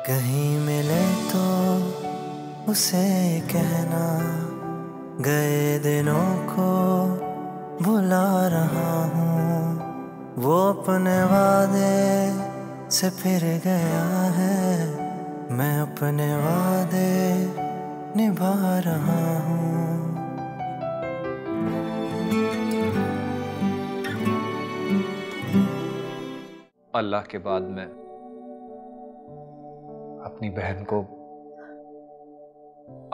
कहीं मिले तो उसे कहना, गए दिनों को भुला रहा हूँ। वो अपने वादे से फिर गया है, मैं अपने वादे निभा रहा हूँ। अल्लाह के बाद मैं अपनी बहन को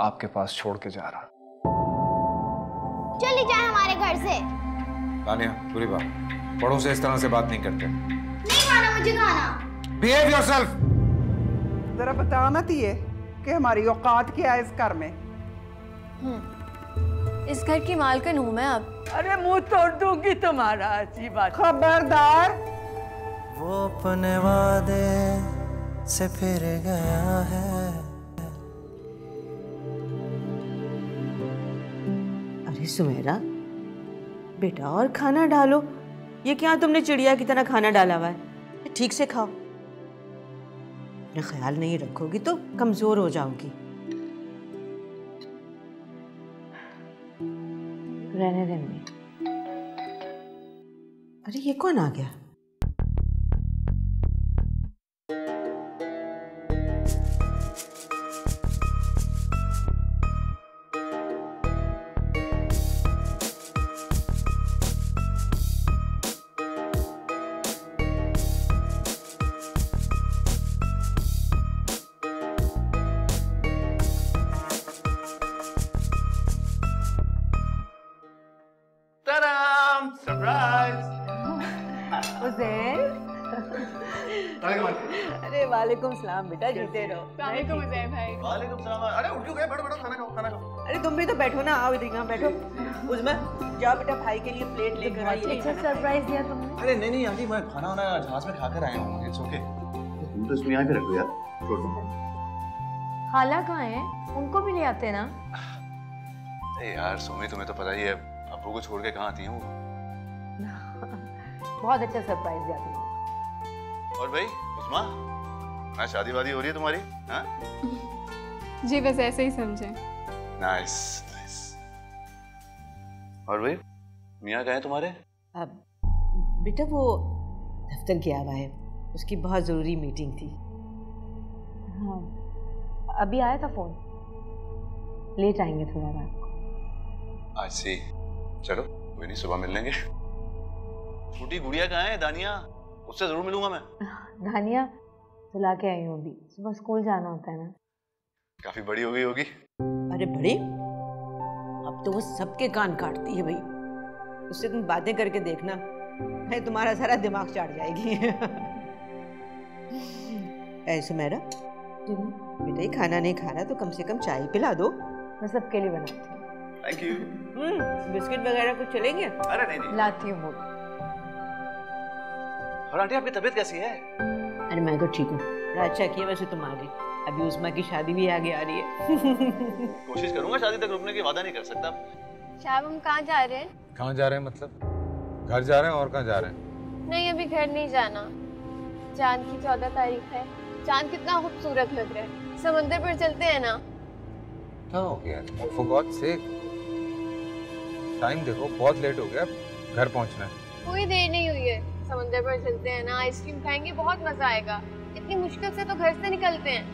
आपके पास छोड़ के जा रहा। चली जाए हमारे घर से। तानिया, पूरी बात, बड़ों से इस तरह से बात नहीं करते। नहीं खाना मुझे खाना। Behave yourself! जरा बताओ ना तिये कि हमारी औकात क्या है इस घर में। इस घर की मालकिन हूँ मैं अब। अरे मुंह तोड़ दूंगी तुम्हारा। अच्छी बात, खबरदार। वो अपने वादे से फिर गया है। अरे सुमेरा बेटा, और खाना डालो। ये क्या तुमने चिड़िया की तरह खाना डाला हुआ है? ठीक से खाओ। अपना ख्याल नहीं रखोगी तो कमजोर हो जाओगी। रहने देंगे। अरे ये कौन आ गया? अरे वालेकुम सलाम बेटा, जीते रहो। वालेकुम उज़ैर भाई। वालेकुम सलाम। अरे उठ क्यों गए? बैठो बैठो, खाना खाओ खाना खाओ। अरे तुम भी तो बैठो ना, आओ इधर यहाँ बैठो। उसमें जाओ बेटा, भाई के लिए प्लेट लेकर आइए। अच्छा सरप्राइज दिया तुमने। अरे नहीं नहीं आंटी, मैं खाना वाना जहाज में खाकर आया हूँ। It's okay. तुम तो इसमें यहाँ पे रखो यार, छोड़ दो। खाला कहाँ है? उनको भी ले आते ना। अरे यार सुमी, तुम्हें तो पता ही है अब्बू को छोड़ के कहाँ आती हूँ। बहुत अच्छा सरप्राइज दिया तुमने। और भाई उस्मा, ना शादी वादी हो रही है तुम्हारी? हाँ जी बस ऐसे ही समझे। Nice nice. और भाई मियाँ कहाँ है तुम्हारे? अब बेटा वो दफ्तर गया हुआ है, उसकी बहुत जरूरी मीटिंग थी। हाँ अभी आया था फोन, लेट आएंगे थोड़ा रात को। आज सी, चलो कोई नहीं, सुबह मिल लेंगे। छोटी गुड़िया कहाँ है दानिया? उससे जरूर मिलूंगा मैं। दानिया सुला के आई हूँ अभी, सुबह स्कूल जाना होता है ना। काफी बड़ी हो गई होगी। अरे बड़ी, अब तो वो सबके कान काटती है भाई। उससे तुम बातें करके देखना, मैं तुम्हारा सारा दिमाग चाट जाएगी। ऐसे मेरा बेटा ही खाना नहीं खा रहा तो कम से कम चाय पिला दो। मैं सबके लिए बनाती हूँ। Thank you. बिस्किट वगैरह कुछ चलेंगे? अरे नहीं नहीं, लाती हूँ। और आंटी आपकी तबीयत कैसी है? अरे मैं तो ठीक हूँ। अच्छा किया वैसे तुम आ गई, अभी उस्मा की शादी भी आगे आ रही है। कोशिश करूंगा शादी तक रुकने की, वादा नहीं कर सकता। शायद हम कहाँ जा रहे हैं? कहाँ जा रहे हैं मतलब? घर जा रहे हैं और कहाँ जा रहे हैं? नहीं अभी घर नहीं जाना। चांद की 14 तारीख है। चांद कितना खूबसूरत लग रहा है। समंदर पर चलते हैं ना? क्या हो गया? For God's sake, टाइम देखो, बहुत लेट हो गया, घर पहुंचना है। कोई देर नहीं हुई है। समंदर पर चलते हैं ना, आइसक्रीम खाएंगे, बहुत मजा आएगा। इतनी मुश्किल से तो घर से निकलते हैं।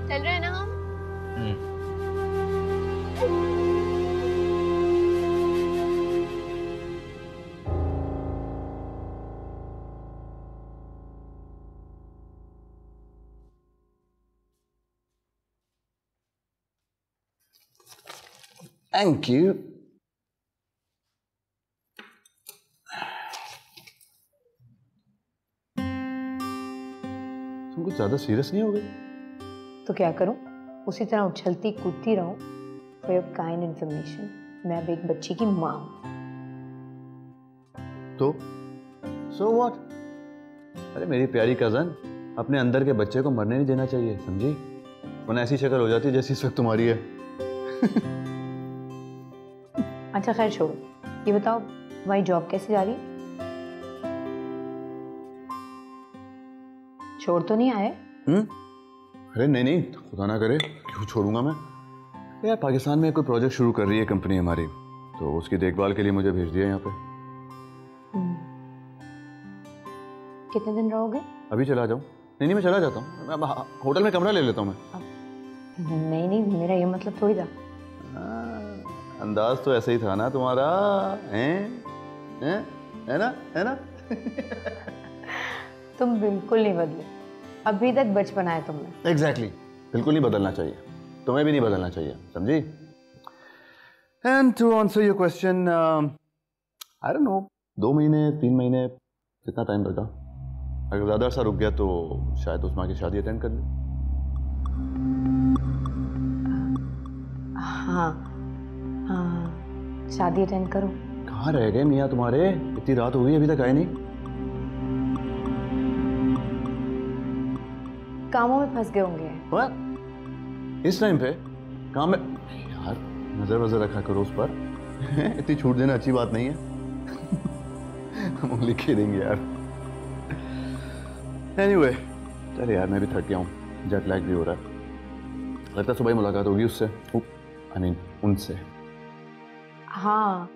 चल रहे हैं ना हम? Thank you. तुम कुछ ज्यादा सीरियस नहीं हो गए? तो क्या करूं, उसी तरह उछलती कूदती रहूं। फॉर योर काइंड इन्फॉर्मेशन, मैं अब एक बच्ची की माँ हूं। तो सो व्हाट? अरे मेरी प्यारी कजन, अपने अंदर के बच्चे को मरने नहीं देना चाहिए, समझी? वरना ऐसी शक्ल हो जाती है जैसी इस वक्त तुम्हारी है। अच्छा खैर छोड़ो, ये बताओ तुम्हारी जॉब कैसे जा रही? छोड़ तो नहीं आए? अरे नहीं नहीं, खुदा ना करे, क्यों छोड़ूंगा मैं। यार पाकिस्तान में कोई प्रोजेक्ट शुरू कर रही है कंपनी हमारी, तो उसकी देखभाल के लिए मुझे भेज दिया यहाँ पे। कितने दिन रहोगे? अभी चला जाऊँ? नहीं मैं चला जाता हूँ, मैं होटल में कमरा ले लेता हूँ मैं। नहीं नहीं, मेरा ये मतलब थोड़ी था। अंदाज तो ऐसे ही था ना तुम्हारा, हैं? है ना? तुम बिल्कुल नहीं बदले, अभी तक बचपन है तुमने। एग्जैक्टली, बिल्कुल नहीं बदलना चाहिए, तुम्हें भी नहीं बदलना चाहिए, समझी? And to answer your question, I don't know, 2 महीने 3 महीने कितना टाइम लगा। अगर ज़्यादा अर्सा रुक गया तो शायद उस्मा की शादी अटेंड कर ले। हाँ, शादी अटेंड करो। कहाँ रह गए मियाँ तुम्हारे? इतनी रात हो गई अभी तक आए नहीं। कामों में फंस गए होंगे। What? इस टाइम पे काम में? यार नजर वजर रखा करो उस पर। इतनी छूट देना अच्छी बात नहीं है। हम ओनली किडिंग यार। एनीवे, चल यार मैं भी थक गया हूँ, जेट लैग भी हो रहा है। लगता है सुबह ही मुलाकात होगी उससे, आई मीन उनसे। हाँ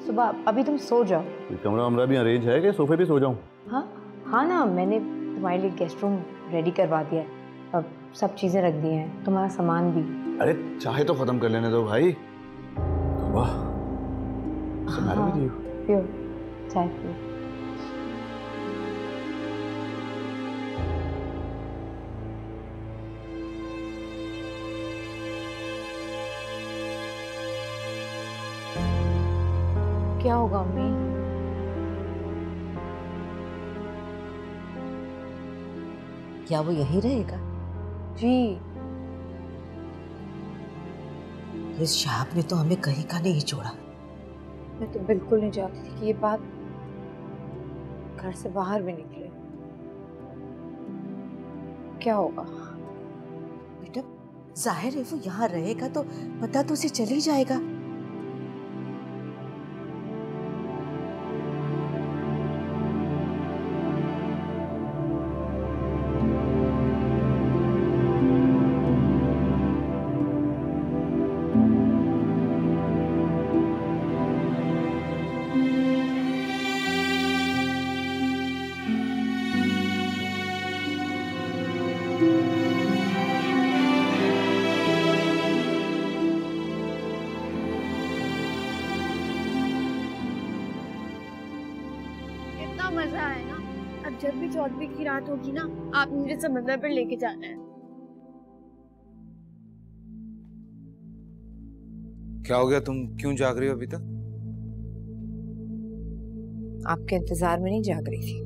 सुबह। अभी तुम सो जाओ। कमरा वमरा भी अरेंज है कि सोफे पे सो जाऊँ? हाँ ना, मैंने तुम्हारे लिए गेस्ट रूम रेडी करवा दिया है, अब सब चीजें रख दी हैं, तुम्हारा सामान भी। अरे चाहे तो खत्म कर लेने दो भाई। वाह, पियो चाय पियो। क्या होगा अम्मी? क्या वो यहीं रहेगा? जी। इस शाहब ने तो हमें कहीं का नहीं छोड़ा। मैं तो बिल्कुल नहीं चाहती थी कि ये बात घर से बाहर भी निकले। क्या होगा? बेटा जाहिर है वो यहाँ रहेगा तो पता तो उसे चल ही जाएगा। मजा आया ना। अब जब भी चौदहवीं की रात होगी ना, आप मुझे समंदर पर लेके जाना है। क्या हो गया, तुम क्यों जाग रही हो अभी तक? आपके इंतजार में नहीं जाग रही थी।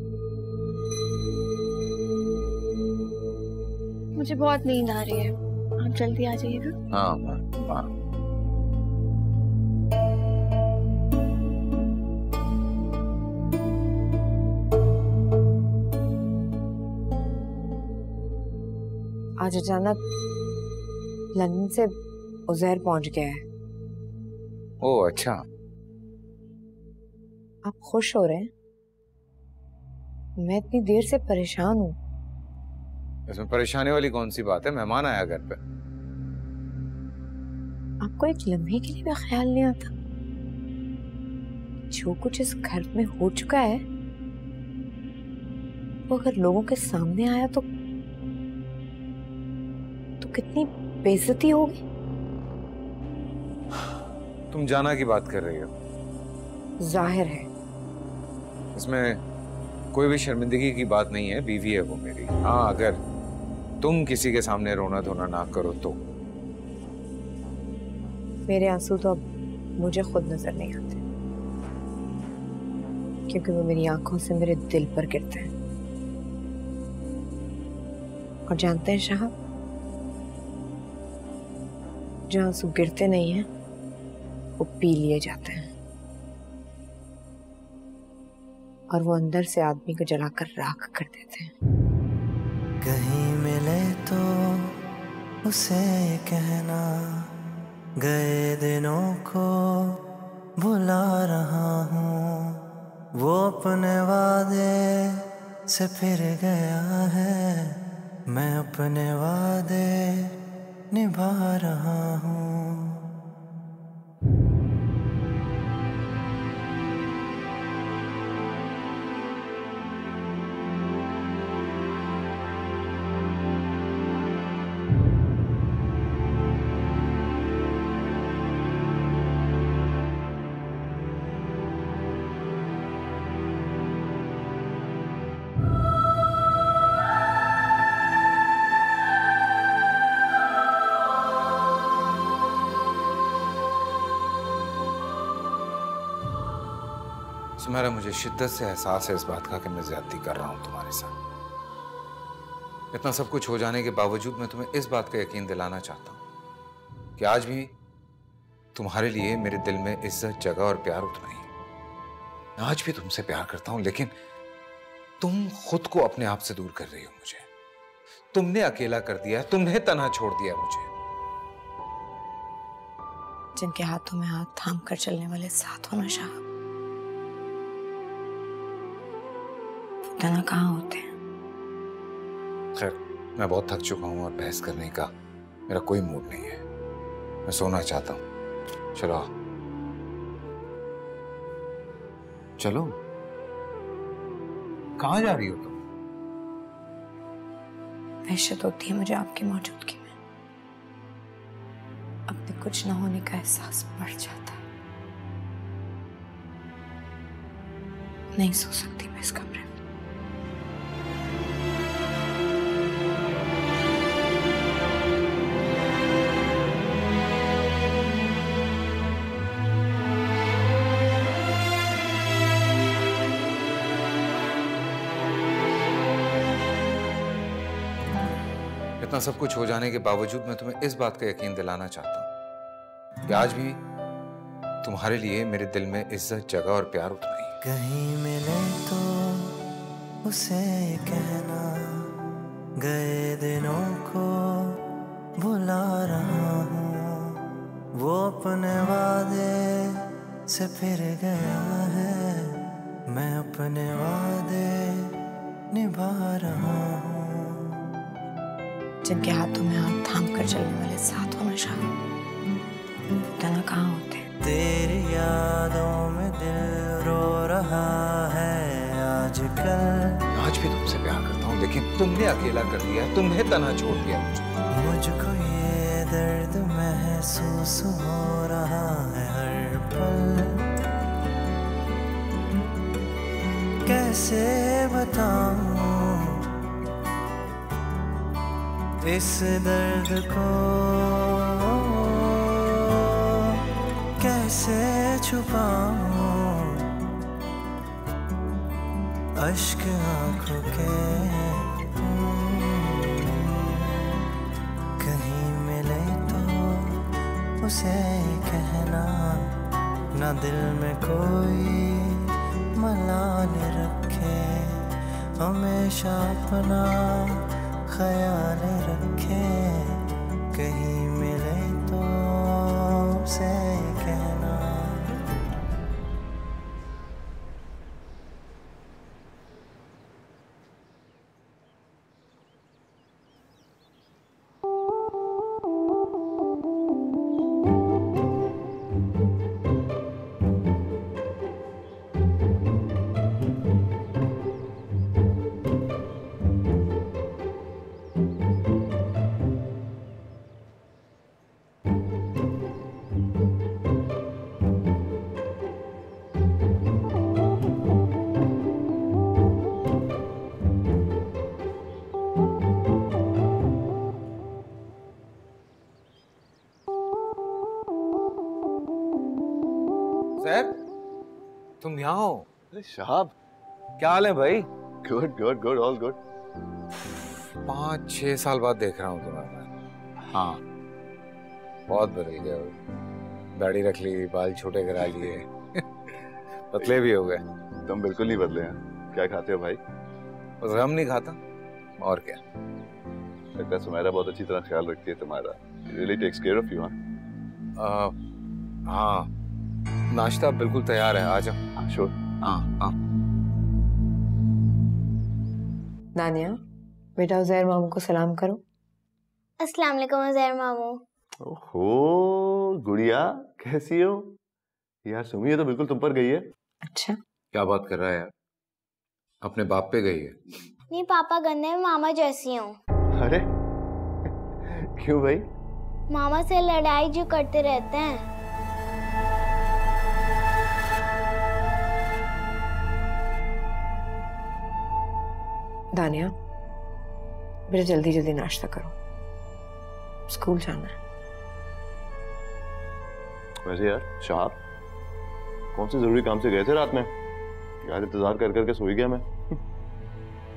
मुझे बहुत नींद आ रही है, आप जल्दी आ जाइएगा। हाँ। आज अचानक लंदन से उज़ैर पहुंच गया है। ओह अच्छा। आप खुश हो रहे हैं? मैं इतनी देर से परेशान हूँ। इसमें परेशानी वाली कौन सी बात है? मेहमान आया घर पे। आपको एक लम्हे के लिए भी ख्याल नहीं आता जो कुछ इस घर में हो चुका है वो अगर लोगों के सामने आया तो कितनी बेइज्जती होगी। तुम जाना की बात कर रही हो? जाहिर है इसमें कोई भी शर्मिंदगी की बात नहीं है, बीवी है वो मेरी। हाँ, अगर तुम किसी के सामने रोना धोना ना करो तो। मेरे आंसू तो अब मुझे खुद नजर नहीं आते क्योंकि वो मेरी आंखों से मेरे दिल पर गिरते हैं। और जानते हैं साहब, जो आंसू गिरते नहीं हैं वो पी लिए जाते हैं और वो अंदर से आदमी को जलाकर राख कर देते हैं। कहीं मिले तो उसे कहना गए दिनों को भुला रहा हूँ, वो अपने वादे से फिर गया है, मैं अपने वादे निभा रहा हूँ। सुमेरा, मुझे शिद्दत से एहसास है इस बात का कि मैं ज्यादती कर रहा हूं तुम्हारे साथ। इतना सब कुछ हो जाने के बावजूद मैं तुम्हें इस बात का यकीन दिलाना चाहता हूं कि आज भी तुम्हारे लिए मेरे दिल में इज्जत, जगह और प्यार उतना ही है। मैं आज भी तुमसे प्यार करता हूं, लेकिन तुम खुद को अपने आप से दूर कर रही हो मुझे। तुमने अकेला कर दिया, तुमने तन्हा छोड़ दिया मुझे। जिनके हाथों में हाथ थाम कर चलने वाले साथ होना शाह, तना कहाँ होते हैं? खैर, मैं बहुत थक चुका हूं और बहस करने का मेरा कोई मूड नहीं है। मैं सोना चाहता हूं। चलो चलो। कहाँ जा रही हो तुम? वहशत होती है मुझे आपकी मौजूदगी में। अपने कुछ न होने का एहसास बढ़ जाता है। नहीं सो सकती मैं इस कमरे में। इतना सब कुछ हो जाने के बावजूद मैं तुम्हें इस बात का यकीन दिलाना चाहता हूं कि आज भी तुम्हारे लिए मेरे दिल में इज्जत, जगह और प्यार उतना ही। कहीं मिले तो उसे कहना, गए दिनों को भुला रहा हूँ। वो अपने वादे से फिर गया है, मैं अपने वादे निभा रहा हूँ। जिनके हाथों में हाथ थाम कर चलने वाले साथ होना शाह, तना कहाँ होते हैं? तेरी यादों में दिल रो रहा है आजकल। आज भी तुमसे प्यार करता हूँ, लेकिन तुमने अकेला कर दिया, तुमने तन्हा छोड़ दिया मुझे। मुझको ये दर्द महसूस हो रहा है हर पल। कैसे बताऊं इस दर्द को, कैसे छुपाऊं अश्क आंखों के। कहीं मिले तो उसे कहना, ना दिल में कोई मलाल रखे, हमेशा अपना ख्याल रखे। कहीं मिले तो उसे कहना। सर, तुम यहाँ हो? अरे शहाब, क्या हाल है भाई? Good good good, all good. 5-6 साल बाद देख रहा हूँ तुम्हें मैं। हाँ, बहुत बदल गए हो। दाढ़ी रख ली, बाल छोटे करा लिए, पतले भी हो गए। तुम बिल्कुल नहीं बदले हैं। क्या खाते हो भाई? बस गम नहीं खाता, और क्या। लगता है सुमेरा बहुत अच्छी तरह ख्याल रखती है तुम्हारा। Really takes care of you. हाँ, नाश्ता बिल्कुल तैयार है, आ जाओ। श्योर। हाँ हाँ। दानिया, बेटा उज़ैर मामू को सलाम करो। अस्सलाम वालेकुम उज़ैर मामू। ओहो गुड़िया, कैसी हो यार? सुमी ये तो बिल्कुल तुम पर गई है। अच्छा, क्या बात कर रहा है यार? अपने बाप पे गई है? नहीं पापा, गन्ने में मामा जैसी हूँ। अरे क्यों भाई? मामा से लड़ाई जो करते रहते हैं। दानिया बेटा जल्दी जल्दी नाश्ता करो, स्कूल जाना है। वैसे यार शहाब, कौन से जरूरी काम से गए थे रात में? यार इंतजार कर करके सो ही गया मैं।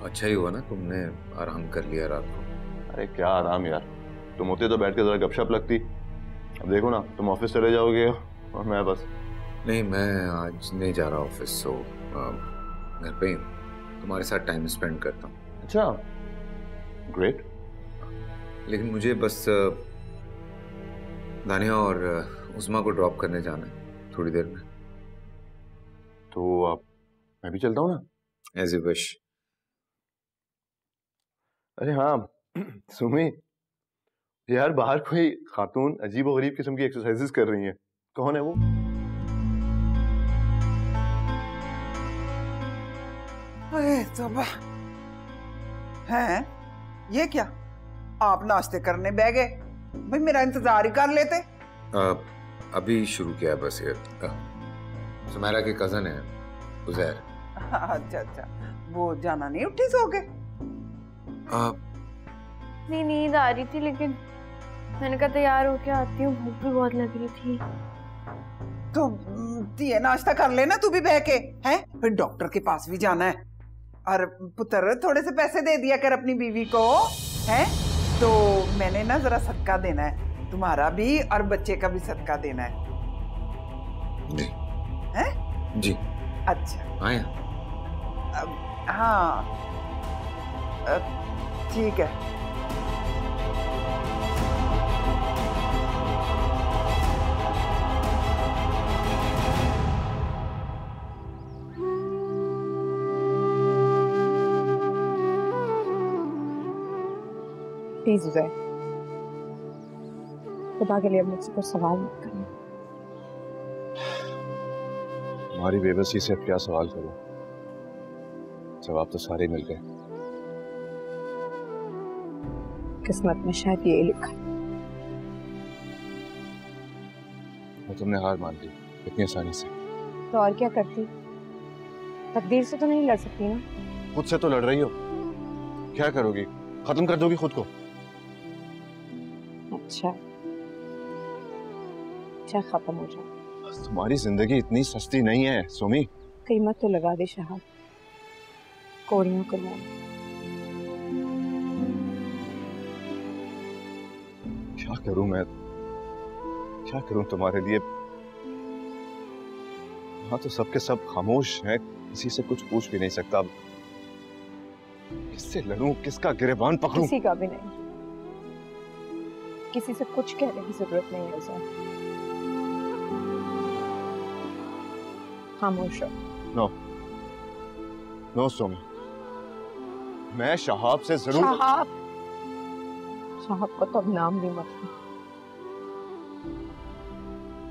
अच्छा ही हुआ ना तुमने आराम कर लिया रात को। अरे क्या आराम यार, तुम होते तो बैठ के जरा गपशप लगती। अब देखो ना, तुम ऑफिस चले जाओगे और मैं बस। नहीं, मैं आज नहीं जा रहा ऑफिस, सो घर पे ही हूँ, तुम्हारे साथ टाइम स्पेंड करता हूँ। अच्छा ग्रेट। लेकिन मुझे बस दानिया और उस्मा को ड्रॉप करने जाना है थोड़ी देर में। तो आप, मैं भी चलता हूँ ना? As you wish. अरे हाँ सुमी यार, बाहर कोई खातून अजीब और गरीब किस्म की एक्सरसाइजेस कर रही हैं। कौन है वो? अरे तौबा हैं, ये क्या? आप नाश्ते करने बैठ गए? भाई मेरा इंतजार ही कर लेते। अभी शुरू किया है बस ये। सुमेरा के कजन है उज़ैर। अच्छा अच्छा, वो जाना नहीं उठी सो के? नहीं, नींद आ रही थी, लेकिन मैंने कहा तैयार होके आती हूँ, भूख भी बहुत लग रही थी। तो दिए नाश्ता कर लेना तू भी बह के, हैं? फिर डॉक्टर के पास भी जाना है। और पुत्र थोड़े से पैसे दे दिया कर अपनी बीवी को, हैं? तो मैंने ना जरा सदका देना है, तुम्हारा भी और बच्चे का भी सदका देना है। जी। हैं? जी। अच्छा आया? हाँ ठीक है। प्लीज उज़ैर, खुदा के लिए अब मुझसे कुछ सवाल मत करना। तुम्हारी बेबसी से अब क्या सवाल करूं? जवाब तो सारे मिल गए। किस्मत में शायद ये लिखा। और तुमने हार मान ली इतनी आसानी से? तो और क्या करती? तकदीर से तो नहीं लड़ सकती ना। खुद से तो लड़ रही हो। क्या करोगी? खत्म कर दोगी खुद को? अच्छा खत्म हो जाए। तुम्हारी जिंदगी इतनी सस्ती नहीं है सुमी। कीमत तो लगा दे शहाब, कोड़ियों को लो। क्या करूं मैं, क्या करूं तुम्हारे लिए? हाँ तो सबके सब खामोश हैं, किसी से कुछ पूछ भी नहीं सकता। किससे लड़ूं, किसका गिरेबान पकड़ूं? किसी का भी नहीं, किसी से कुछ कहने की जरूरत नहीं है उसे। खामोश हो। नो नो सुमी, मैं शहाब से जरूर। शहाब को तो अब नाम भी मत लो,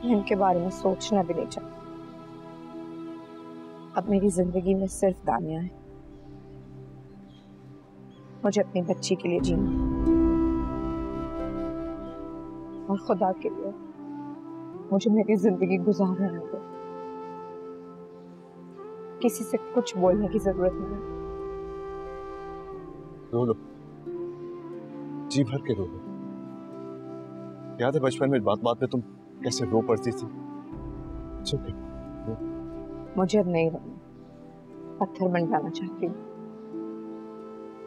इनके बारे में सोचना भी नहीं चाहता। अब मेरी जिंदगी में सिर्फ दानिया है। मुझे अपनी बच्ची के लिए जीना और खुदा के लिए मुझे मेरी जिंदगी गुजारना है। किसी से कुछ बोलने की जरूरत नहीं। रो लो, जी भर के रो लो। याद है बचपन में बात बात पे तुम कैसे रो पड़ती थी? चुप। मुझे अब नहीं रोना, पत्थर बन जाना चाहती हूँ।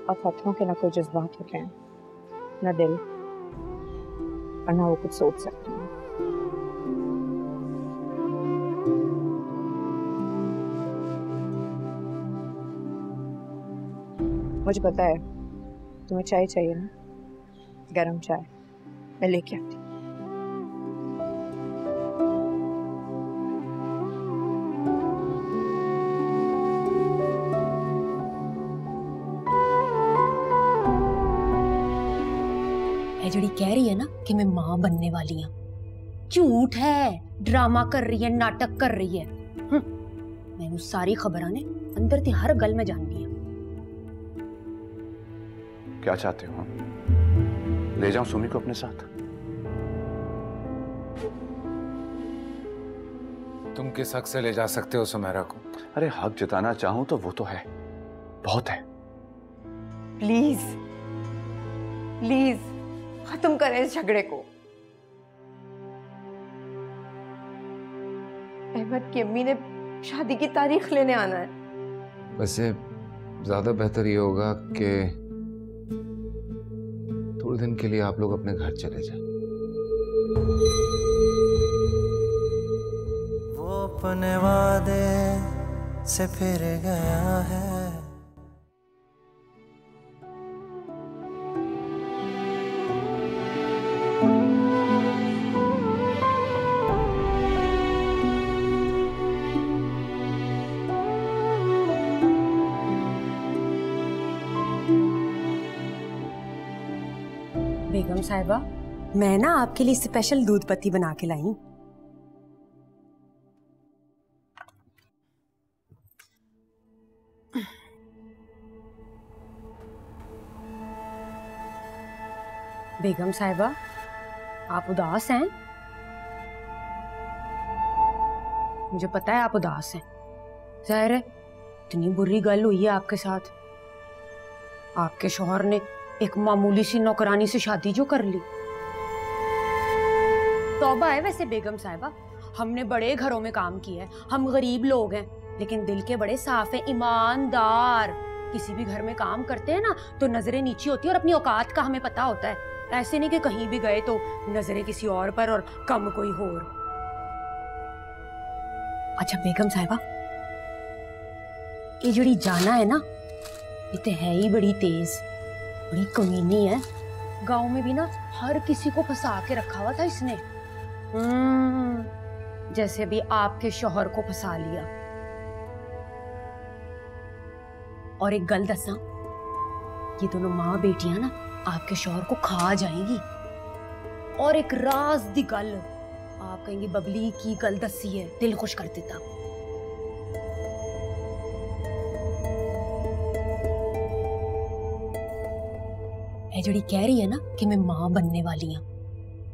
और पत्थरों के ना कोई जज्बात होते हैं, ना दिल, और ना वो कुछ सोच सकती हूँ। मुझे पता है तुम्हें चाय चाहिए ना, गरम चाय मैं लेके आती हूँ। जड़ी कह रही है ना कि मैं मां बनने वाली हूं, झूठ है, ड्रामा कर रही है, नाटक कर रही है। मैंने सारी खबर ने अंदर ते हर गल में जाननी है। क्या चाहते हो? ले जाऊं सुमी को अपने साथ? तुम किस हक से ले जा सकते हो सुमेरा को? अरे हक जताना चाहूं तो वो तो है, बहुत है। प्लीज प्लीज खत्म करें इस झगड़े को। अहमद की अम्मी ने शादी की तारीख लेने आना है। वैसे ज्यादा बेहतर ये होगा कि थोड़े दिन के लिए आप लोग अपने घर चले जाएं। वो अपने वादे से फिर गया है। बेगम साहिबा, मैं ना आपके लिए स्पेशल दूध पत्ती बना के लाई हूं। बेगम साहिबा, आप उदास हैं? मुझे पता है आप उदास हैं। जाहिर है इतनी बुरी गल हुई है आपके साथ। आपके शौहर ने एक मामूली सी नौकरानी से शादी जो कर ली। तौबा है वैसे बेगम साहिबा, हमने बड़े घरों में काम किया है, हम गरीब लोग हैं, लेकिन दिल के बड़े साफ हैं, ईमानदार। किसी भी घर में काम करते हैं ना तो नजरें नीची होती है और अपनी औकात का हमें पता होता है। ऐसे नहीं कि कहीं भी गए तो नजरें किसी और पर और कम कोई और। अच्छा बेगम साहिबा, ये जड़ी जाना है ना, ये तो है ही बड़ी तेज, बड़ी कमीनी है। गांव में भी ना हर किसी को फंसा के रखा हुआ था इसने। जैसे भी आपके शौहर को फंसा लिया। और एक गल दसा, ये दोनों माँ बेटियां ना आपके शौहर को खा जाएंगी। और एक राज दी गल, आप कहेंगे बबली की गल दसी है, दिल खुश कर देता। ये जड़ी कह रही है ना कि मैं मां बनने वाली हूं,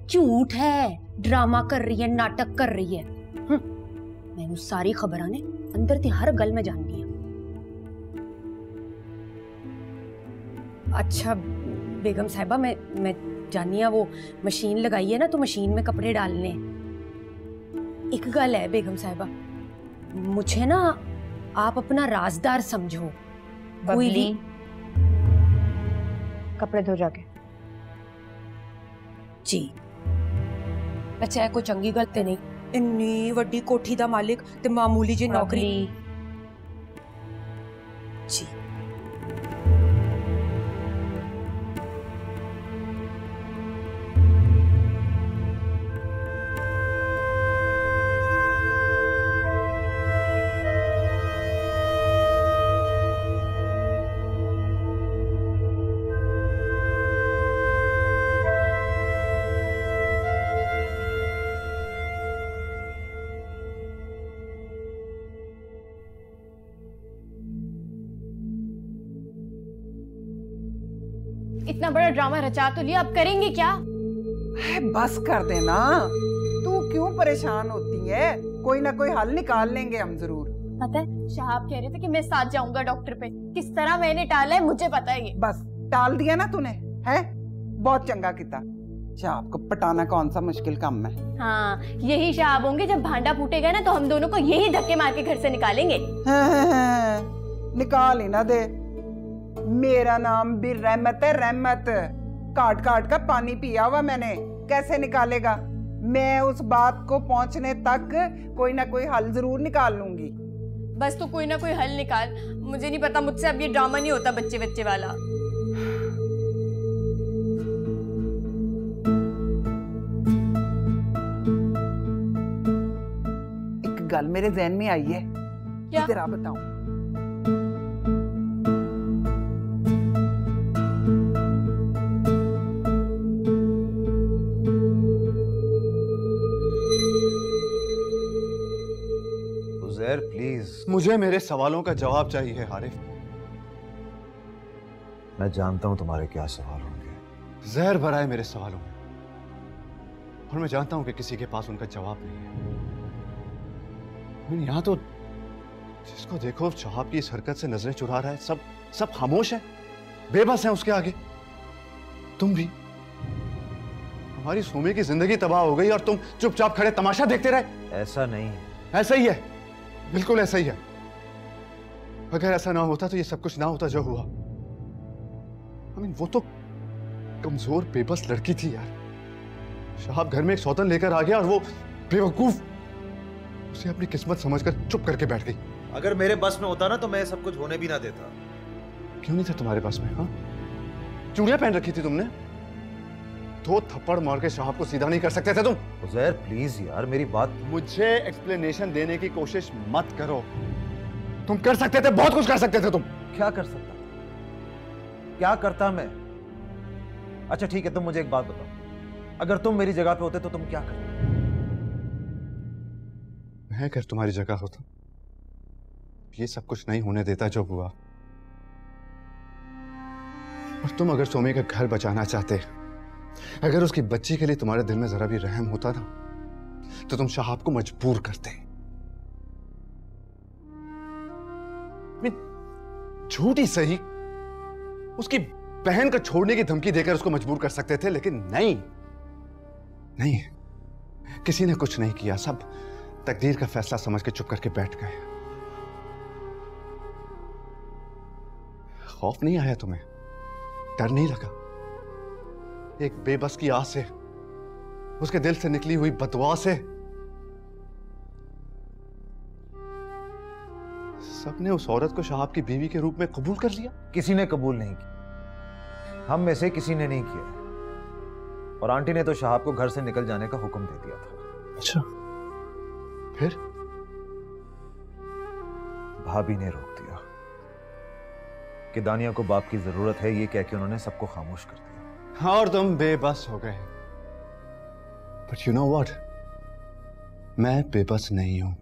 झूठ है, ड्रामा कर रही है, नाटक कर रही है। मैंने सारी खबर ने अंदर ते हर गल में जाननी है। अच्छा बेगम साहिबा, मैं जानी है वो मशीन लगाई है ना, तो मशीन में कपड़े डालने। एक गल है बेगम साहिबा, मुझे ना आप अपना राजदार समझो। बबली, कपड़े धो जाके। जी अच्छा, कोई चंगी गल ते नहीं, इन्नी वड्डी कोठी दा मालिक ते मामूली जी नौकरी। जी इतना बड़ा ड्रामा रचा तो लिया, अब करेंगे क्या? है बस कर देना, तू क्यों परेशान होती है? कोई ना कोई हल निकाल लेंगे हम जरूर। पता है शाहब कह रहे थे कि मैं साथ जाऊंगा डॉक्टर पे, किस तरह मैंने टाला है मुझे पता है। ये बस टाल दिया ना तूने, है बहुत चंगा किया। शाहब को पटाना कौन सा मुश्किल काम है? हाँ यही शाहब होंगे, जब भांडा फूटेगा ना तो हम दोनों को यही धक्के मार के घर से निकालेंगे। निकाल ही ना दे, मेरा नाम भी रहमत है, रहमत। काट काट का पानी पिया हुआ मैंने, कैसे निकालेगा? मैं उस बात को पहुंचने तक कोई ना कोई हल जरूर निकाल लूंगी। बस तो कोई ना कोई हल निकाल, मुझे नहीं पता, मुझसे अब ये ड्रामा नहीं होता बच्चे बच्चे वाला। एक गल मेरे ज़हन में आई है, क्या? जरा बताऊं। मुझे मेरे सवालों का जवाब चाहिए आरिफ। मैं जानता हूं तुम्हारे क्या सवाल होंगे। जहर भरा है मेरे सवालों में, और मैं जानता हूं कि किसी के पास उनका जवाब नहीं है। यहाँ तो जिसको देखो शहाब की इस हरकत से नजरें चुरा रहा है। सब खामोश है, बेबस है उसके आगे। तुम भी। हमारी सोमे की जिंदगी तबाह हो गई और तुम चुपचाप खड़े तमाशा देखते रहे। ऐसा नहीं है। ऐसा ही है, बिल्कुल ऐसा ही है। अगर ऐसा ना होता तो ये सब कुछ ना होता जो हुआ। वो तो कमजोर बेबस लड़की थी यार। शहाब घर में एक सौतन लेकर आ गया और वो बेवकूफ उसे अपनी किस्मत समझकर चुप करके बैठ गई। अगर मेरे बस में होता ना तो मैं सब कुछ होने भी ना देता। क्यों नहीं था तुम्हारे पास में? हाँ, चूड़ियां पहन रखी थी तुमने। 2 थप्पड़ मार के शहाब को सीधा नहीं कर सकते थे तुम? उज़ैर प्लीज यार मेरी बात। मुझे एक्सप्लेनेशन देने की कोशिश मत करो। तुम कर सकते थे, बहुत कुछ कर सकते थे तुम। क्या कर सकता? क्या करता मैं? अच्छा ठीक है, तुम मुझे एक बात बताओ, अगर तुम मेरी जगह पे होते तो तुम क्या करते? मैं अगर तुम्हारी जगह होता ये सब कुछ नहीं होने देता जो हुआ। और तुम अगर सोमे का घर बचाना चाहते, अगर उसकी बच्ची के लिए तुम्हारे दिल में जरा भी रहम होता ना, तो तुम शहाब को मजबूर करते। झूठ ही सही, उसकी बहन को छोड़ने की धमकी देकर उसको मजबूर कर सकते थे, लेकिन नहीं, किसी ने कुछ नहीं किया। सब तकदीर का फैसला समझ के चुप करके बैठ गए। खौफ नहीं आया तुम्हें? डर नहीं लगा? एक बेबस की आस से, उसके दिल से निकली हुई बदवा से सबने उस औरत को शहाब की बीवी के रूप में कबूल कर लिया? किसी ने कबूल नहीं किया, हम में से किसी ने नहीं किया। और आंटी ने तो शहाब को घर से निकल जाने का हुक्म दे दिया था। अच्छा, फिर? भाभी ने रोक दिया कि दानिया को बाप की जरूरत है, ये कह के उन्होंने सबको खामोश कर दिया। हाँ, और तुम बेबस हो गए। बट यू नो व्हाट, मैं बेबस नहीं हूं।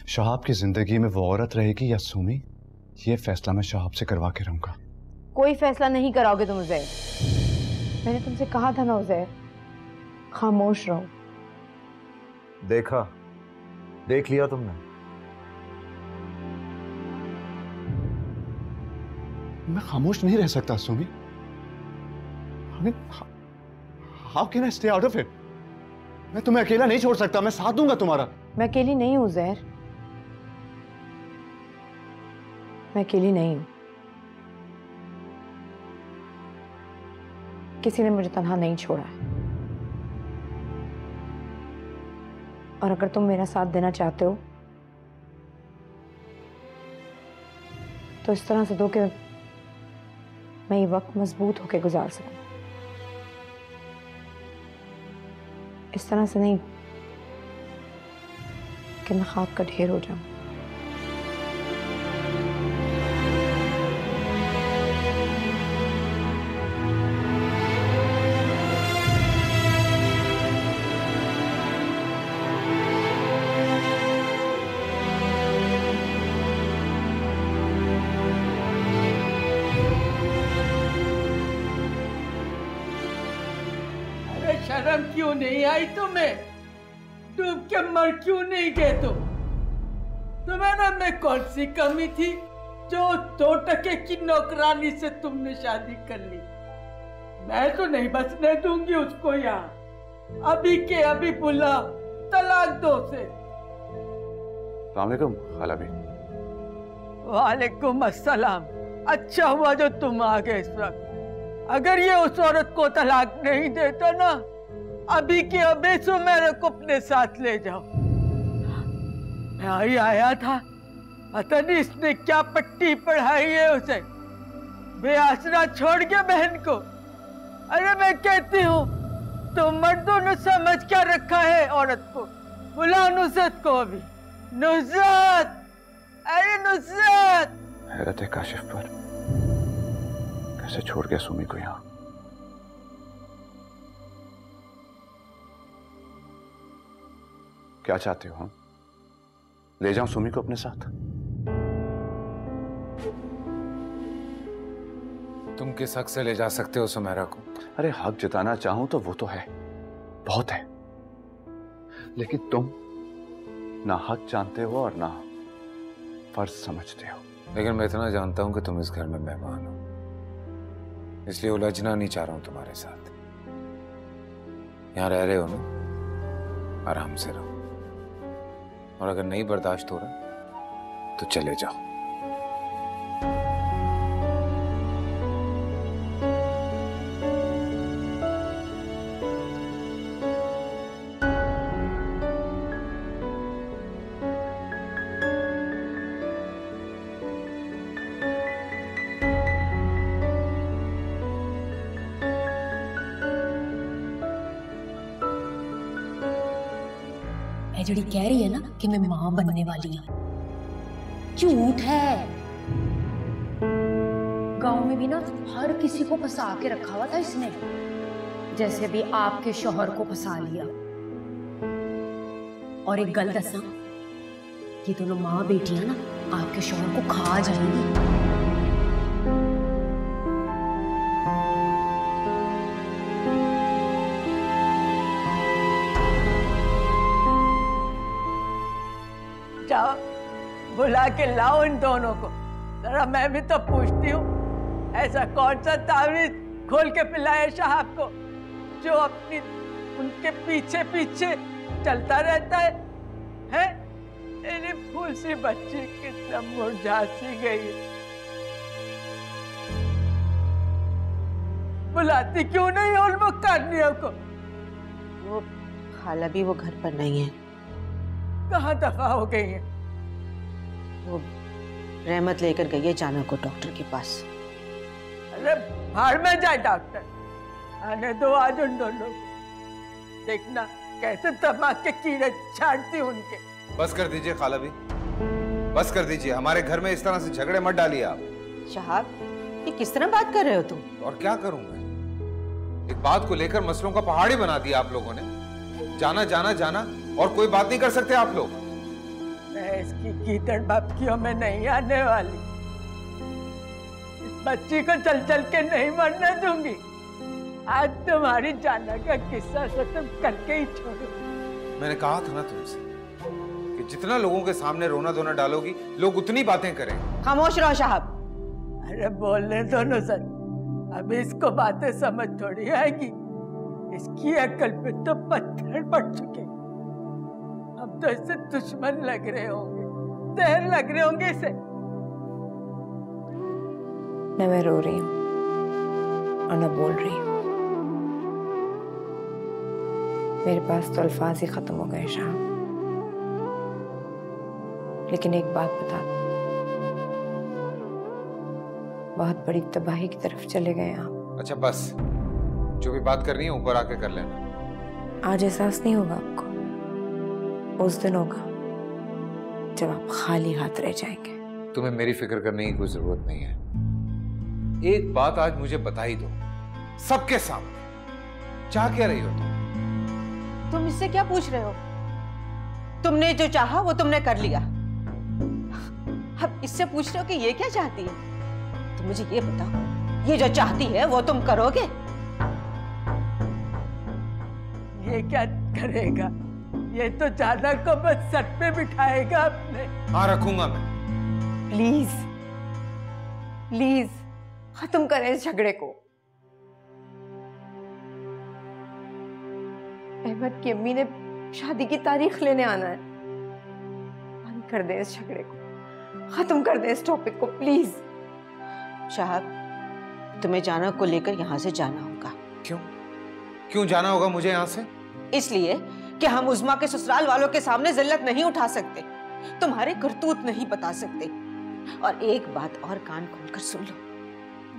शहाब की जिंदगी में वो औरत रहेगी या सुमी, ये फैसला मैं शहाब से करवा के रहूंगा। कोई फैसला नहीं कराओगे तुम उज़ैर। मैंने तुमसे कहा था ना उज़ैर, खामोश रहो। देखा, देख लिया तुमने। मैं खामोश नहीं रह सकता Sumi. How can I stay out of it? मैं तुम्हें अकेला नहीं छोड़ सकता, मैं साथ दूंगा तुम्हारा। मैं अकेली नहीं हूं उज़ैर, मैं अकेली नहीं हूं। किसी ने मुझे तन्हा नहीं छोड़ा है। और अगर तुम मेरा साथ देना चाहते हो तो इस तरह से दो कि मैं ये वक्त मजबूत होकर गुजार सकूं। इस तरह से नहीं कि मैं खाक का ढेर हो जाऊं। शर्म क्यों नहीं आई तुम्हें? डूब के मर क्यों नहीं गए तुम? तुम्हारा में कौन सी कमी थी जो 2% की नौकरानी से तुमने शादी कर ली? मैं तो नहीं बचने दूंगी उसको यहाँ। अभी के अभी बुला, तलाक दो उसे। अस्सलामुअलैकुम खाला भी। वालेकुम अस्सलाम। अच्छा हुआ जो तुम आ गए इस वक्त। अगर ये उस औरत को तलाक नहीं देता ना, अभी के अभी सुमेरा को अपने साथ ले जाओ। मैं ही आया था, पता नहीं इसने क्या पट्टी पढ़ाई है उसे, बेआसरा छोड़ के बहन को। अरे मैं कहती हूँ तो मर्दों ने समझ क्या रखा है औरत को। बुला नुसरत को अभी। नुसरत, अरे नुसरत। हैरत है काशिफ पर, कैसे छोड़ गया सुमी को यहाँ। क्या चाहते हो हम? ले जाऊं सुमी को अपने साथ? तुम किस हक से ले जा सकते हो सुमेरा को? अरे हक जताना चाहूं तो वो तो है, बहुत है, लेकिन तुम ना हक जानते हो और ना फर्ज समझते हो। लेकिन मैं इतना जानता हूं कि तुम इस घर में मेहमान हो, इसलिए उलझना नहीं चाह रहा हूं तुम्हारे साथ। यहां रह रहे हो ना, आराम से रहो, और अगर नहीं बर्दाश्त हो रहा तो चले जाओ। जड़ी कह रही है ना कि मैं मां बनने वाली हूं, झूठ है। गांव में भी ना हर किसी को फंसा के रखा हुआ था इसने, जैसे अभी आपके शौहर को फंसा लिया। और एक गल दसा, ये दोनों मां बेटियां ना आपके शौहर को खा जाएंगी। जाओ बुला के लाओ इन दोनों को, जरा मैं भी तो पूछती हूँ, ऐसा कौन सा तावीज खोल के पिलाए साहब को जो अपनी उनके पीछे पीछे चलता रहता है? मेरी फूल सी बच्ची कितना मुरझा सी गई। बुलाती क्यों नहीं उन मुक्कानियों को? वो खाला भी वो घर पर नहीं है। कहाँ दफा हो गई है? वो रहमत लेकर गई है जाना को डॉक्टर के पास। अरे भाड़ में जाए डॉक्टर, आने दो आज उन दोनों को, देखना कैसे दिमाग के कीड़े छाटती उनके। बस कर दीजिए खाला भी, बस कर दीजिए। हमारे घर में इस तरह से झगड़े मत डालिए आप। साहब ये किस तरह बात कर रहे हो तुम? और क्या करूं मैं? एक बात को लेकर मसलों का पहाड़ ही बना दिया आप लोगों ने। जाना जाना जाना, और कोई बात नहीं कर सकते आप लोग। मैं इसकी कीचड़ बपकियों में नहीं आने वाली। इस बच्ची को चल चल के नहीं मरने दूंगी। आज तुम्हारी जाना का किस्सा खत्म करके ही छोड़ो। मैंने कहा था ना तुमसे कि जितना लोगों के सामने रोना धोना डालोगी, लोग उतनी बातें करेंगे। खामोश रहो साहब। अरे बोलने दो ना सर, अभी इसको बातें समझ थोड़ी आएगी। इसकी अकल पे तो पत्थर पड़ चुके। अब तो इससे दुश्मन लग रहे होंगे, जहर लग रहे होंगे इसे। न मैं रो रही हूँ और न बोल रही हूँ। मेरे पास तो अल्फाज ही खत्म हो गए शाह। लेकिन एक बात बता दो, बहुत बड़ी तबाही की तरफ चले गए आप। अच्छा बस, जो भी बात करनी है ऊपर आके कर लेना। आज एहसास नहीं होगा आपको, उस दिन होगा जब आप खाली हाथ रह जाएंगे। तुम्हें मेरी फिक्र करने की कोई जरूरत नहीं है। एक बात आज मुझे बता ही दो, सबके सामने। चाह क्या रही हो तुम इससे क्या पूछ रहे हो? तुमने जो चाहा वो तुमने कर लिया। अब इससे पूछ रहे हो कि ये क्या चाहती है? तो मुझे ये बताओ, ये जो चाहती है वो तुम करोगे? ये क्या करेगा? ये तो जाना को बस सर पे बिठाएगा अपने। हाँ रखूंगा मैं। प्लीज प्लीज खत्म करें इस झगड़े को। अहमद की अम्मी ने शादी की तारीख लेने आना है। बंद कर दे इस झगड़े को, खत्म कर दे इस टॉपिक को प्लीज। साहब तुम्हें जाना को लेकर यहाँ से जाना होगा। क्यों? क्यों जाना होगा मुझे यहाँ से? इसलिए कि हम उज़मा के ससुराल वालों के सामने जिल्लत नहीं उठा सकते, तुम्हारे करतूत नहीं बता सकते। और एक बात और कान खोलकर सुन लो,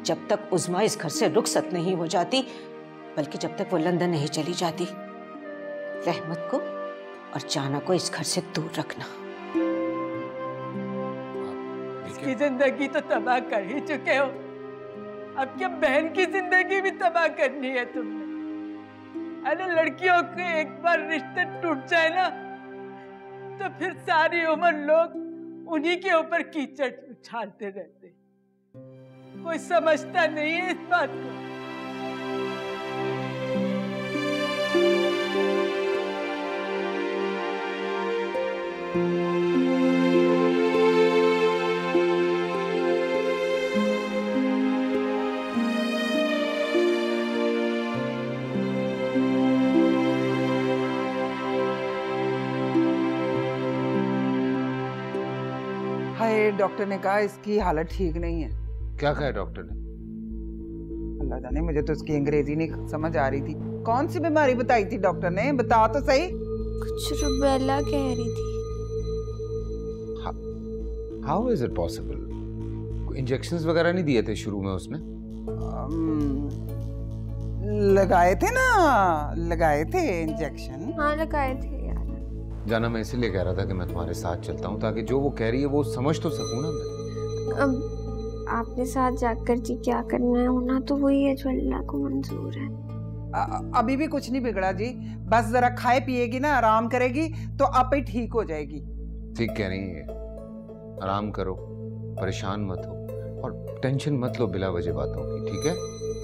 जब तक उज़मा इस घर से रुखसत नहीं हो जाती, बल्कि जब तक वो लंदन नहीं चली जाती, रहमत को और जाना को इस घर से दूर रखना। इसकी जिंदगी तो तबाह कर ही चुके हो, अब क्या बहन की जिंदगी भी तबाह करनी है तुमने? अरे लड़कियों के एक बार रिश्ते टूट जाए ना तो फिर सारी उम्र लोग उन्हीं के ऊपर कीचड़ उछालते रहते। कोई समझता नहीं है इस बात को। हाय, डॉक्टर ने कहा इसकी हालत ठीक नहीं है। क्या कहा डॉक्टर ने? अल्लाह जाने, मुझे तो उसकी अंग्रेजी नहीं समझ आ रही थी। कौन सी बीमारी बताई थी डॉक्टर ने? बता तो सही। कुछ रुबेला कह रही थी। How is it possible? Injections वगैरह नहीं दिए थे शुरू में उसने? लगाए थे ना, लगाए थे इंजेक्शन। हाँ लगाए थे। जाना, मैं इसीलिए कह रहा था कि मैं तुम्हारे साथ चलता हूँ ताकि जो वो कह रही है वो समझ तो सकूँ ना मैं। अब आपके साथ जाकर जी क्या करना है, होना तो वही है जो अल्लाह को मंजूर है। अभी भी कुछ नहीं बिगड़ा जी, बस जरा खाए पिएगी ना, आराम करेगी तो आप ही ठीक हो जाएगी। ठीक कह रही है, आराम करो, परेशान मत हो और टेंशन मत लो बिला वजह बातों की, ठीक है?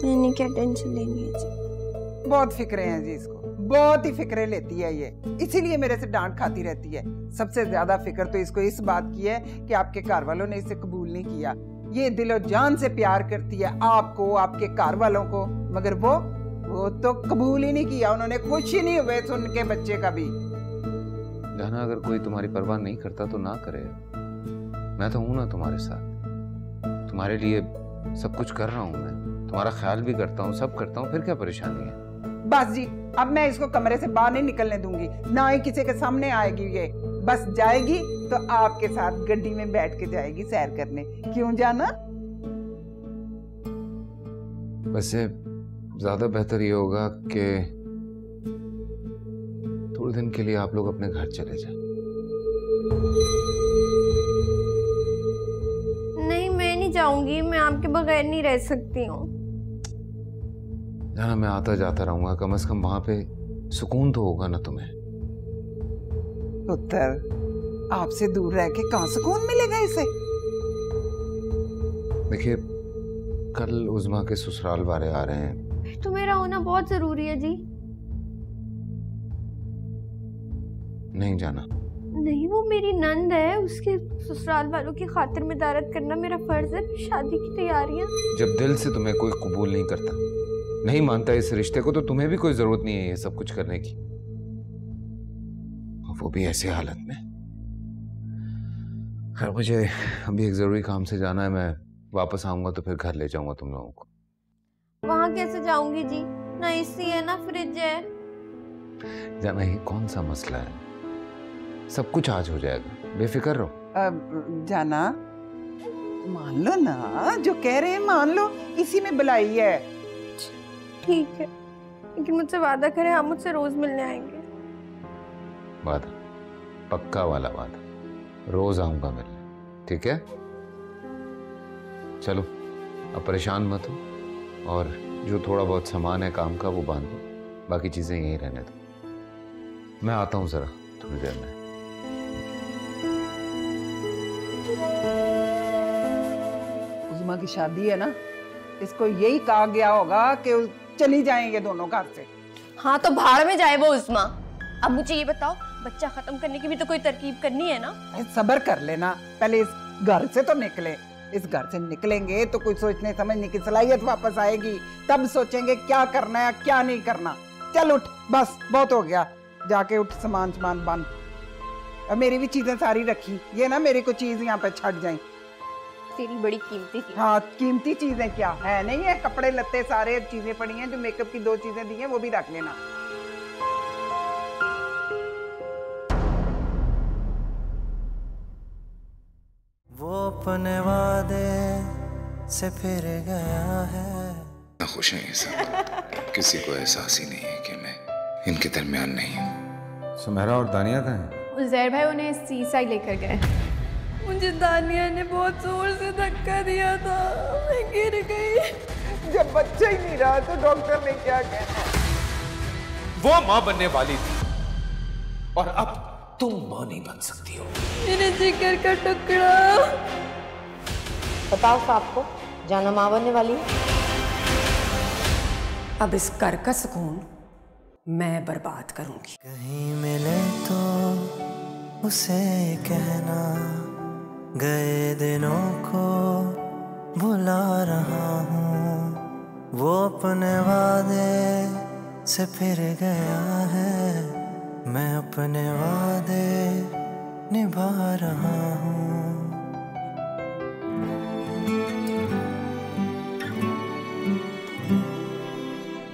मैंने क्या टेंशन लेनी है जी? बहुत फिक्रे हैं जी इसको, बहुत ही फिक्रे लेती है ये, इसीलिए मेरे से डांट खाती रहती है। सबसे ज्यादा फिक्र तो इसको इस बात की है कि आपके घर वालों ने इसे कबूल नहीं किया। ये दिलो जान से प्यार करती है आपको, आपके घर वालों को, मगर वो तो कबूल ही नहीं किया। उन्होंने खुश ही नहीं हुए सुन के बच्चे का भी। जाना, अगर कोई तुम्हारी परवाह नहीं करता तो ना करे। मैं तो हूं ना तुम्हारे साथ, तुम्हारे लिए सब कुछ कर रहा हूं मैं, तुम्हारा ख्याल भी करता हूँ, सब करता हूँ, फिर क्या परेशानी है? बस जी, अब मैं इसको कमरे से बाहर नहीं निकलने दूंगी, ना ही किसी के सामने आएगी। ये बस जाएगी तो आपके साथ गड्डी में बैठ के जाएगी सैर करने। क्यों जाना? वैसे ज्यादा बेहतर ये होगा कि थोड़े दिन के लिए आप लोग अपने घर चले जाएं। नहीं, मैं नहीं जाऊंगी, मैं आपके बगैर नहीं रह सकती हूँ। जाना, मैं आता जाता रहूंगा, कम से कम वहां पे सुकून तो होगा ना तुम्हें। पुत्र, आपसे दूर रह के कहाँ सुकून मिलेगा इसे? देखिए, कल उज़मा के ससुराल वाले आ रहे हैं। तो मेरा होना बहुत जरूरी है जी। नहीं जाना। नहीं, वो मेरी नंद है, उसके ससुराल वालों की खातिर मदारत करना मेरा फर्ज है। शादी की तैयारियां। जब दिल से तुम्हें कोई कबूल नहीं करता, नहीं मानता इस रिश्ते को, तो तुम्हें भी कोई जरूरत नहीं है ये सब कुछ करने की, वो भी ऐसे हालत में। खैर, मुझे अभी एक जरूरी काम से जाना है, मैं वापस आऊंगा तो फिर घर ले जाऊंगा तुम लोगों को। वहां कैसे जाऊंगी जी? ना एसी है ना फ्रिज है। जाना, ही कौन सा मसला है, सब कुछ आज हो जाएगा, बेफिक्र रहो। जाना, मान लो ना, जो कह रहे हैं मान लो, इसी में भलाई है। ठीक है, लेकिन मुझसे वादा करें आप मुझसे रोज मिलने आएंगे। वादा, पक्का वाला वादा, रोज आऊंगा मिलने, ठीक है? चलो, अब परेशान मत हो और जो थोड़ा बहुत सामान है काम का वो बांध दो, बाकी चीजें यहीं रहने दो। मैं आता हूँ जरा थोड़ी देर में। उज़मा की शादी है ना, इसको यही कहा गया होगा कि चली जाएंगे दोनों घर से। हाँ तो भाड़ में जाए वो उज़मा। अब मुझे ये बताओ, बच्चा खत्म करने की भी तो कोई तरकीब करनी है ना? सब्र कर लेना, पहले इस घर से तो निकले। इस घर से निकलेंगे तो कोई सोचने समझने की सलाहियत वापस आएगी, तब सोचेंगे क्या करना है क्या नहीं करना। चल उठ, बस बहुत हो गया, जाके उठ, सामान बांध। अब मेरी भी चीजें सारी रखी, ये ना मेरी को चीज यहाँ पे छट जाए। तेरी बड़ी कीमती थी। हाँ, कीमती चीजें क्या है? नहीं है, कपड़े लत्ते सारे चीजें पड़ी हैं, जो मेकअप की 2 चीजें दी हैं वो भी रख लेना। वो अपने वादे से फिर गया है। खुश हैं ये सब, किसी को एहसास ही नहीं है कि मैं इनके दरमियान नहीं हूँ। सुमेरा और दानिया कहाँ हैं? उज़ैर भाई उन्हें सीसा लेकर गए। मुझे दानिया ने बहुत जोर से धक्का दिया था, मैं गिर गई। जब बच्चा ही नहीं रहा तो डॉक्टर ने क्या कहना? वो माँ बनने वाली थी और अब तुम मां नहीं बन सकती हो। मेरे जिगर का टुकड़ा। बताओ साहब को जाना मां बनने वाली है। अब इस घर का सुकून मैं बर्बाद करूंगी। कहीं मिले तो उसे कहना, गए दिनों को भुला रहा हूँ। वो अपने वादे से फिर गया है, मैं अपने वादे निभा रहा हूँ।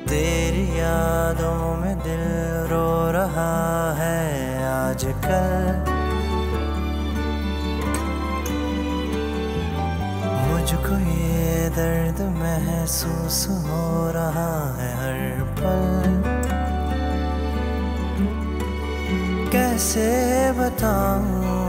तेरी यादों में दिल रो रहा है आजकल। मुझको ये दर्द महसूस हो रहा है हर पल। कैसे बताऊं